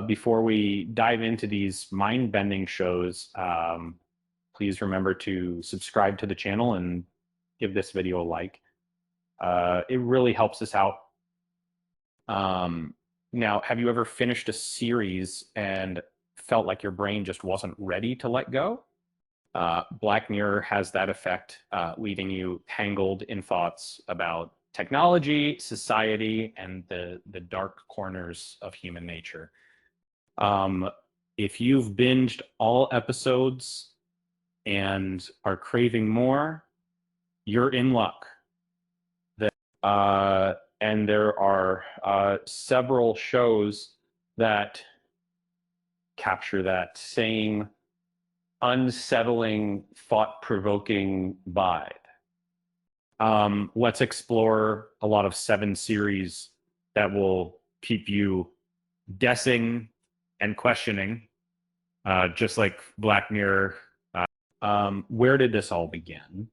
Before we dive into these mind-bending shows, please remember to subscribe to the channel and give this video a like. It really helps us out. Now, have you ever finished a series and felt like your brain just wasn't ready to let go? Black Mirror has that effect, leaving you tangled in thoughts about technology, society, and the dark corners of human nature. Um, if you've binged all episodes and are craving more, you're in luck. And there are several shows that capture that same unsettling, thought-provoking vibe. Let's explore a lot of 7 series that will keep you guessing and questioning, just like Black Mirror. Where did this all begin?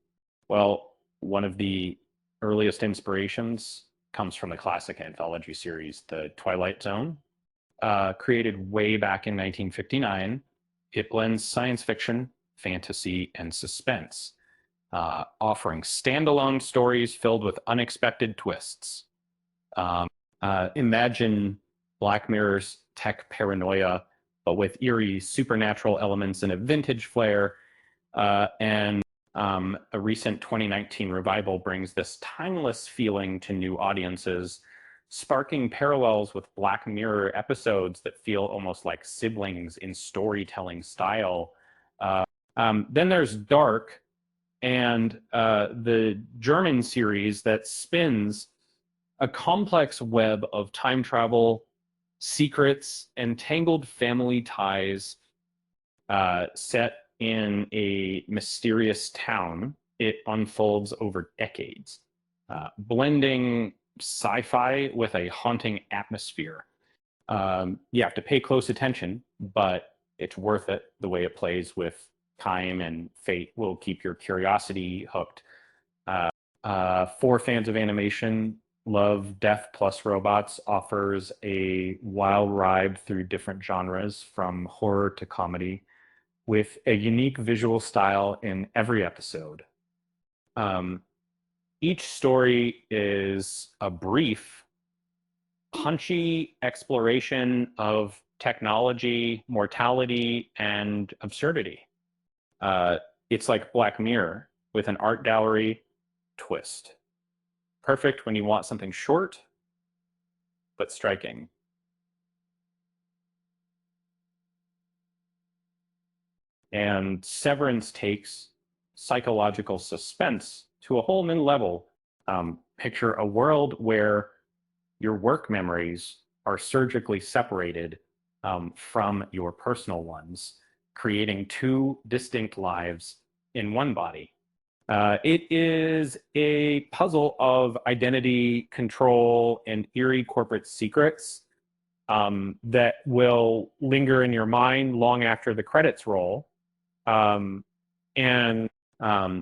Well, one of the earliest inspirations comes from the classic anthology series, The Twilight Zone, created way back in 1959. It blends science fiction, fantasy, and suspense, offering standalone stories filled with unexpected twists. Imagine Black Mirror's tech paranoia, but with eerie supernatural elements and a vintage flair. And a recent 2019 revival brings this timeless feeling to new audiences, sparking parallels with Black Mirror episodes that feel almost like siblings in storytelling style. Then there's Dark, and the German series that spins a complex web of time travel, secrets, and tangled family ties, set in a mysterious town. It unfolds over decades, blending sci-fi with a haunting atmosphere. You have to pay close attention, but it's worth it. The way it plays with time and fate will keep your curiosity hooked. For fans of animation, Love, Death Plus Robots offers a wild ride through different genres, from horror to comedy, with a unique visual style in every episode. Each story is a brief, punchy exploration of technology, mortality, and absurdity. It's like Black Mirror with an art gallery twist. Perfect when you want something short, but striking. And Severance takes psychological suspense to a whole new level. Picture a world where your work memories are surgically separated from your personal ones, creating 2 distinct lives in one body. It is a puzzle of identity, control, and eerie corporate secrets that will linger in your mind long after the credits roll. And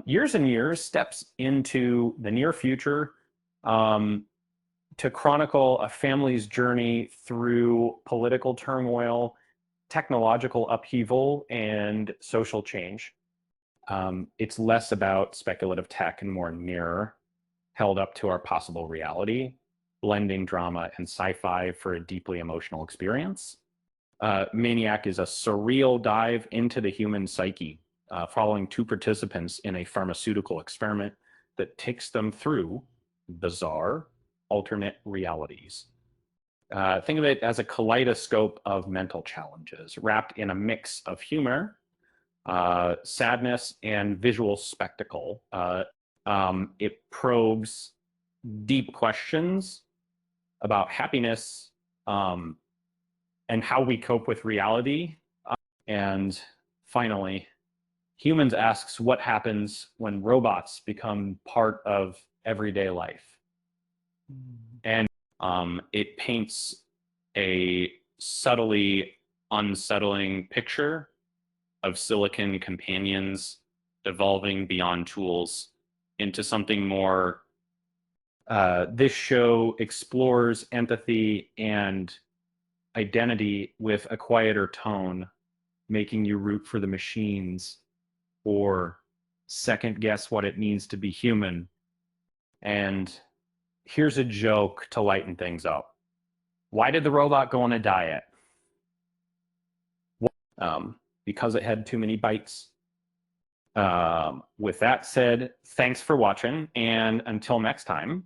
Years and Years steps into the near future to chronicle a family's journey through political turmoil, technological upheaval, and social change. It's less about speculative tech and more mirror held up to our possible reality, blending drama and sci-fi for a deeply emotional experience. Maniac is a surreal dive into the human psyche, following 2 participants in a pharmaceutical experiment that takes them through bizarre alternate realities. Think of it as a kaleidoscope of mental challenges wrapped in a mix of humor, sadness, and visual spectacle. It probes deep questions about happiness, and how we cope with reality. And finally, Humans asks what happens when robots become part of everyday life. And it paints a subtly unsettling picture of silicon companions evolving beyond tools into something more. This show explores empathy and identity with a quieter tone, making you root for the machines or second guess what it means to be human. And here's a joke to lighten things up. Why did the robot go on a diet? Because it had too many bites. With that said, thanks for watching, and until next time,